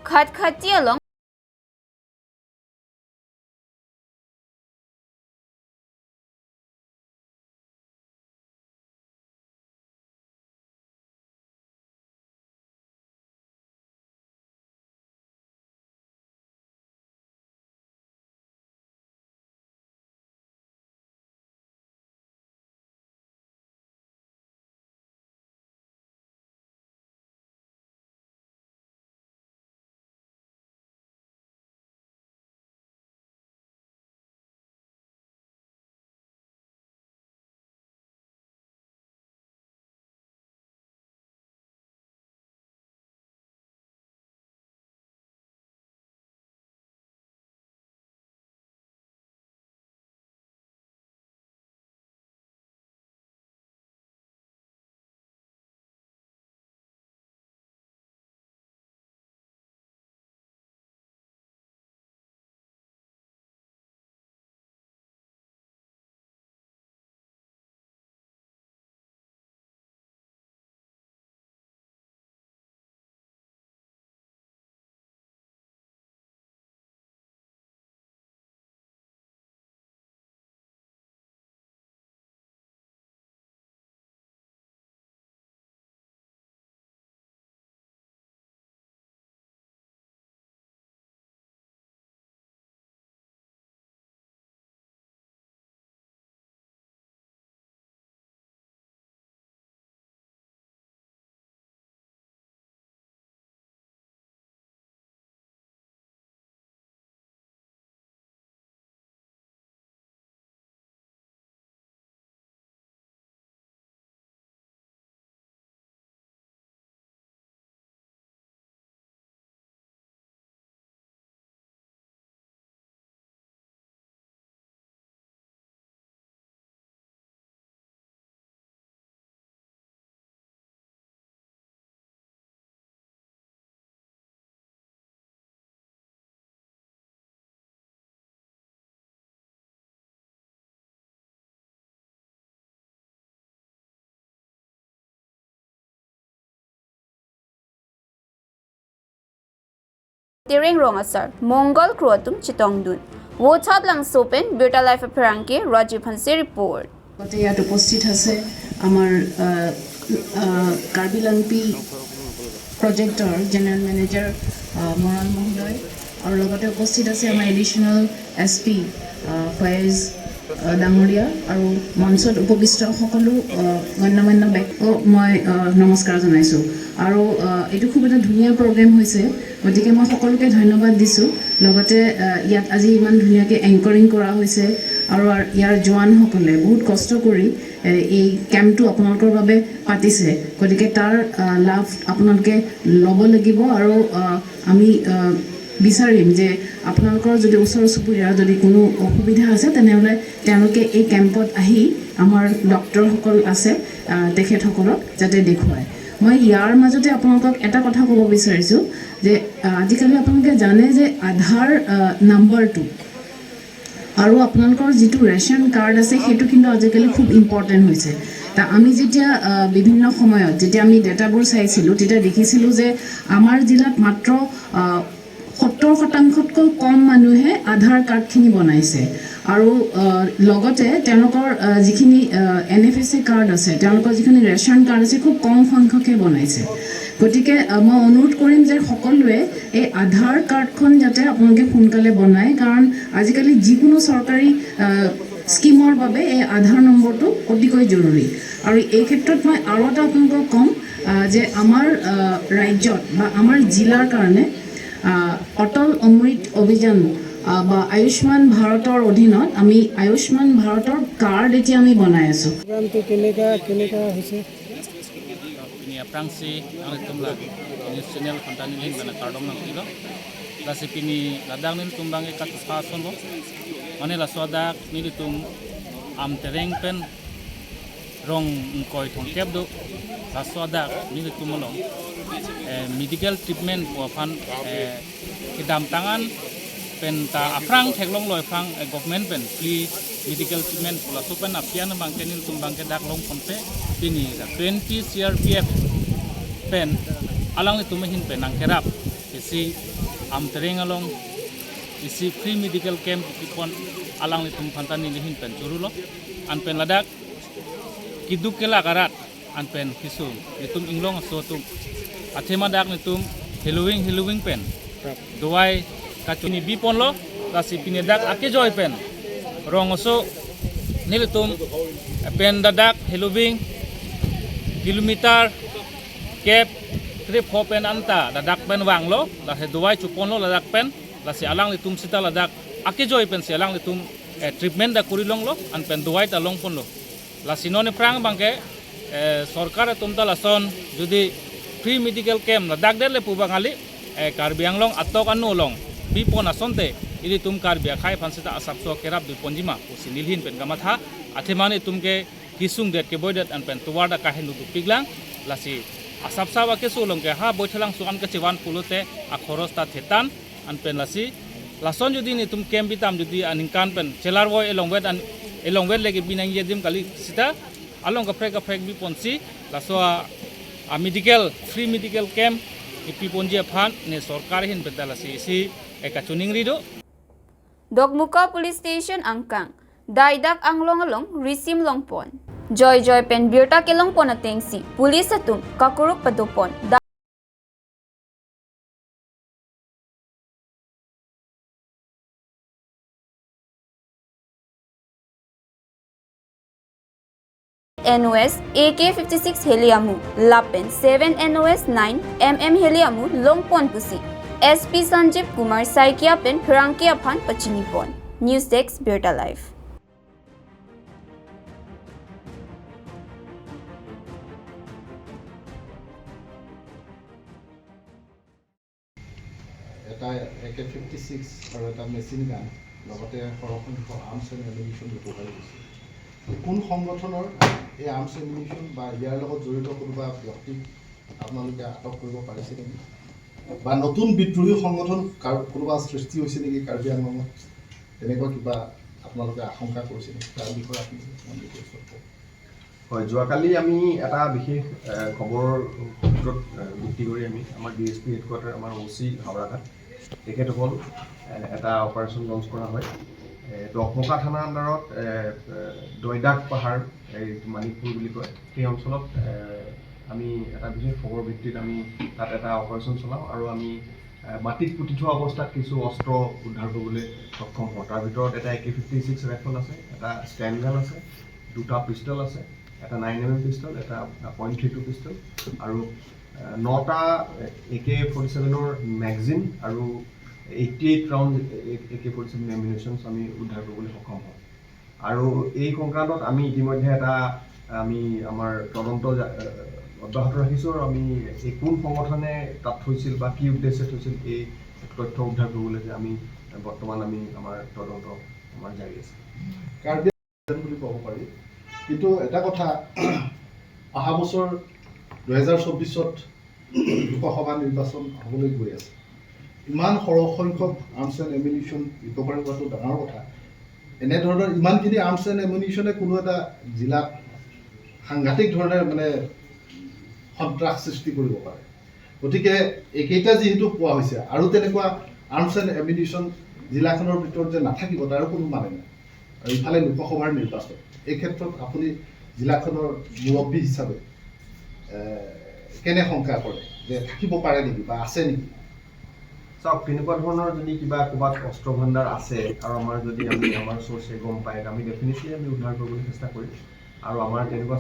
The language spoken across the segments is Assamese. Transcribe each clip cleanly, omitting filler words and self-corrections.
Khatkhati along Tiring wrong sir. Mongol Kroatum Chitongdun. Wotab lang sopen, Birta Life of Peranke, Rajiv Hansi report. ইয়াত উপস্থিত আছে আমাৰ কাৰ্বিলাংপি প্ৰজেক্টৰ জেনেৰেল মেনেজাৰ মৰাণ মহোদয় আৰু লগতে উপস্থিত আছে আমাৰ এডিশ্যনেল SP ফয়েজ ডাঙৰীয়া আৰু মঞ্চত উপবিষ্ট সকলো গণ্যমান্য ব্যক্তিক মই নমস্কাৰ জনাইছোঁ আৰু এইটো খুব এটা ধুনীয়া প্ৰগ্ৰেম হৈছে গতিকে মই সকলোকে ধন্যবাদ দিছোঁ লগতে ইয়াত আজি ইমান ধুনীয়াকৈ এংকৰিং কৰা হৈছে আৰু ইয়াৰ জোৱানসকলে বহুত কষ্ট কৰি এই কেম্পটো আপোনালোকৰ বাবে পাতিছে গতিকে তাৰ লাভ আপোনালোকে ল'ব লাগিব আৰু আমি বিচাৰিম যে আপোনালোকৰ যদি ওচৰ চুবুৰীয়াৰ যদি কোনো অসুবিধা আছে তেনেহ'লে তেওঁলোকে এই কেম্পত আহি আমাৰ ডক্টৰসকল আছে তেখেতসকলক যাতে দেখুৱায় মই ইয়াৰ মাজতে আপোনালোকক এটা কথা ক'ব বিচাৰিছোঁ যে আজিকালি আপোনালোকে জানে যে আধাৰ নাম্বাৰটো আৰু আপোনালোকৰ যিটো ৰেচন কাৰ্ড আছে সেইটো কিন্তু আজিকালি খুব ইম্পৰ্টেণ্ট হৈছে তা আমি যেতিয়া বিভিন্ন সময়ত যেতিয়া আমি ডেটাবোৰ চাইছিলোঁ তেতিয়া দেখিছিলোঁ যে আমাৰ জিলাত মাত্ৰ 70% কম মানুহে আধাৰ কাৰ্ডখিনি বনাইছে আৰু লগতে তেওঁলোকৰ যিখিনি NFSA কাৰ্ড আছে তেওঁলোকৰ যিখিনি ৰেচন কাৰ্ড আছে খুব কম সংখ্যকে বনাইছে গতিকে মই অনুৰোধ কৰিম যে সকলোৱে এই আধাৰ কাৰ্ডখন যাতে আপোনালোকে সোনকালে বনায় কাৰণ আজিকালি যিকোনো চৰকাৰী স্কিমৰ বাবে এই আধাৰ নম্বৰটো অতিকৈ জৰুৰী আৰু এই ক্ষেত্ৰত মই আৰু এটা আপোনালোকক ক'ম যে আমাৰ ৰাজ্যত বা আমাৰ জিলাৰ কাৰণে অটল অমৃত অভিযান বা আয়ুষ্মান ভাৰতৰ অধীনত আমি আয়ুষ্মান ভাৰতৰ কাৰ্ড এতিয়া আমি বনাই আছোঁ কেনেকা হৈছে Prangsi ang tumla news channel kontanin hin bana kardom nang tilo lasi pini ladang nil tumbang e kat pason bo mane la sodak nili tum am tereng pen rong koi thong kep do la sodak nili tumolong medical treatment ko fan kidam tangan pen ta aprang theklong loi phang government pen free medical treatment pula sopen apian bangke nil tumbangke dak long ponpe pini 20 CRPF pen alang itu mehin pen angkerap isi am tereng along isi free medical camp pipon alang itu pantan nilihin pen curulo an pen ladak kiduk kela karat an pen kisum itum inglong sotum athema dak nitum Halloween pen doai kacuni bipon lo kasi pinedak ake joy pen rongoso nilitum pen dadak Halloween kilometer kep trip hopen anta dadak pen wang lo la he doai chupon lo ladak pen la si alang litum sita ladak ake joy pen si alang litum treatment da kurilong lo an pen doai ta long pon lo la sinone prang bangke sorkar tumta lason judi free medical camp ladak dele pubangali karbiang long atok anu long bipon asonte ili tum karbia khai phansita asapso kerap biponjima usinilhin pen gamatha athemani tumke kisung det ke boydat an pen tuwada kahenu dupiglang lasi asapsa wa ke sulong ke ha boithelang suan ke ciwan pulute akhoros ta thetan an pen lasi lason judi ni tum camp bitam judi aningkan pen chelar boy elong wet legi binang yedim kali sita along ka prek biponsi laswa medical free medical camp ipiponji phan ne sarkar hin bedalasi isi ekachuning rido Dogmuka Police Station Angkang Daidak Anglong Along Risim Longpon Joy Pen Birta Kelong Pon Atengsi Police Atum Kakuruk Padopon NOS AK-56 Heliamu Lapen 7 NOS 9 MM Heliamu Longpon Pusi SP Sanjeev Kumar Saikia Pen Prankia Phan Pachinipon News Desk Birta Live এটা AK-56 আৰু এটা মেচিন গান লগতে সৰহসংখ্যক আৰ্মছ এণ্ড এমিনিশ্যন ব্যৱহাৰ কৰিছে কোন সংগঠনৰ এই আৰ্মছ এমিনিশ্যন বা ইয়াৰ লগত জড়িত কোনোবা ব্যক্তিক আপোনালোকে আটক কৰিব পাৰিছে নেকি বা নতুন বিদ্ৰোহী সংগঠন কোনোবা সৃষ্টি হৈছে নেকি কাৰ্বি আংলঙত তেনেকুৱা কিবা আপোনালোকে আশংকা কৰিছে নেকি তাৰ বিষয়ে আপুনি হয় যোৱাকালি আমি এটা বিশেষ খবৰৰ সূত্ৰত ভিত্তি কৰি আমি আমাৰ DSP হেডকোৱাৰ্টাৰ আমাৰ OC হাওৰাঘাট তেখেতসকল এটা অপাৰেশ্যন লঞ্চ কৰা হয় দহমকা থানা আণ্ডাৰত দৈদাক পাহাৰ এই মানিকপুৰ বুলি কয় সেই অঞ্চলত আমি এটা বিশেষ খবৰ ভিত্তিত আমি তাত এটা অপাৰেশ্যন চলাওঁ আৰু আমি মাটিত পুতি থোৱা অৱস্থাত কিছু অস্ত্ৰ উদ্ধাৰ কৰিবলৈ সক্ষম হওঁ তাৰ ভিতৰত এটা AK-56 ৰাইফল আছে এটা ষ্টেণ্ড গান আছে দুটা পিষ্টল আছে এটা 9mm পিষ্টল এটা .32 পিষ্টল আৰু 9টা AK-47ৰ মেগাজিন আৰু 88 ৰাউণ্ড AK-47 এমিনিশ্যনছ আমি উদ্ধাৰ কৰিবলৈ সক্ষম হওঁ আৰু এই সংক্ৰান্তত আমি ইতিমধ্যে এটা আমি আমাৰ তদন্ত অব্যাহত ৰাখিছোঁ আৰু আমি এই কোন সংগঠনে তাত থৈছিল বা কি উদ্দেশ্যে থৈছিল এই তথ্য উদ্ধাৰ কৰিবলৈ যে আমি বৰ্তমান আমি আমাৰ তদন্ত আমাৰ জাৰি আছে কাৰ্বি বুলি ক'ব পাৰি কিন্তু এটা কথা অহা বছৰ 2024ত লোকসভা নিৰ্বাচন হ'বলৈ গৈ আছে ইমান সৰহ সংখ্যক আৰ্মছ এণ্ড এমিনিশ্যন ৰিকভাৰ কৰাটো ডাঙৰ কথা এনেধৰণৰ ইমানখিনি আৰ্মছ এণ্ড এমিনিশ্যনে কোনো এটা জিলাত সাংঘাতিক ধৰণে মানে সন্ত্ৰাস সৃষ্টি কৰিব পাৰে গতিকে এইকেইটা যিহেতু পোৱা হৈছে আৰু তেনেকুৱা আৰ্মছ এণ্ড এমিনিশ্যন জিলাখনৰ ভিতৰত যে নাথাকিব তাৰ কোনো মানে নাই আৰু ইফালে লোকসভাৰ নিৰ্বাচন এই ক্ষেত্ৰত আপুনি জিলাখনৰ মুৰব্বী হিচাপে কেনে শংকা কৰে যে থাকিব পাৰে নেকি বা আছে নেকি চাওক তেনেকুৱা ধৰণৰ যদি কিবা ক'ৰবাত অস্ত্ৰ ভাণ্ডাৰ আছে আৰু আমাৰ যদি আমি আমাৰ চ'ৰ্চে গম পায় আমি ডেফিনেটলি আমি উদ্ধাৰ কৰিবলৈ চেষ্টা কৰিম আৰু আমাৰ তেনেকুৱা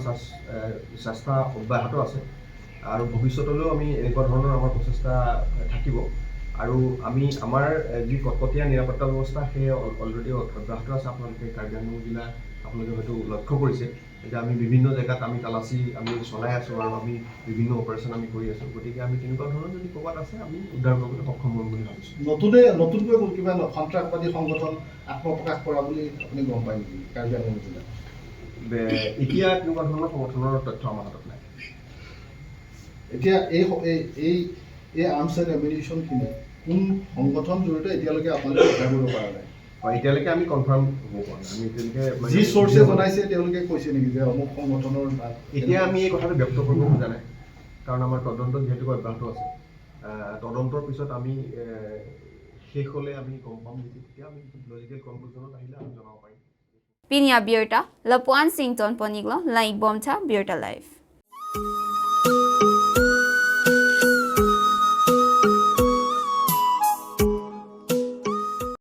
চেষ্টা অব্যাহত আছে আৰু ভৱিষ্যতলৈও আমি এনেকুৱা ধৰণৰ আমাৰ প্ৰচেষ্টা থাকিব আৰু আমি আমাৰ যি কটকটীয়া নিৰাপত্তা ব্যৱস্থা সেই অলৰেডি অব্যাহত আছে আপোনালোকে কাৰ্বি আংলং জিলা আপোনালোকে হয়তো লক্ষ্য কৰিছে যে আমি বিভিন্ন জেগাত আমি তালাচী আমি চলাই আছোঁ আৰু আমি বিভিন্ন অপাৰেশ্যন আমি কৰি আছোঁ গতিকে আমি তেনেকুৱা ধৰণৰ যদি ক'ৰবাত আছে আমি উদ্ধাৰ কৰিবলৈ সক্ষম হ'ম বুলি ভাবিছোঁ নতুনকৈ কিবা সন্ত্ৰাসবাদী সংগঠন আত্মপ্ৰকাশ কৰা বুলি আপুনি গম পায় নেকি কাৰ্বি আংলং জিলাত এতিয়া তেনেকুৱা ধৰণৰ সংগঠনৰ তথ্য আমাৰ হাতত নাই এতিয়া এই আৰ্মছ এণ্ড এমিনিশ্যনখিনি কোন সংগঠন জড়িত এতিয়ালৈকে আপোনালোকে উদ্ধাৰ কৰিব পৰা নাই এতিয়ালৈকে আমি কনফাৰ্ম হ'ব পৰা নাই আমি এতিয়ালৈকে যি চ'ৰ্চে জনাইছে তেওঁলোকে কৈছে নেকি যে অমুক সংগঠনৰ বা এতিয়া আমি এই কথাটো ব্যক্ত কৰিব খোজা নাই কাৰণ আমাৰ তদন্ত যিহেতু অব্যাহত আছে তদন্তৰ পিছত আমি শেষ হ'লে আমি গম পাম নেকি তেতিয়া আমি লজিকেল কনক্লুজনত আহিলে আমি জনাব পাৰিম Pinya Bierta, Lapuan Sington Poniglo, Laik Bomta, Bierta Life.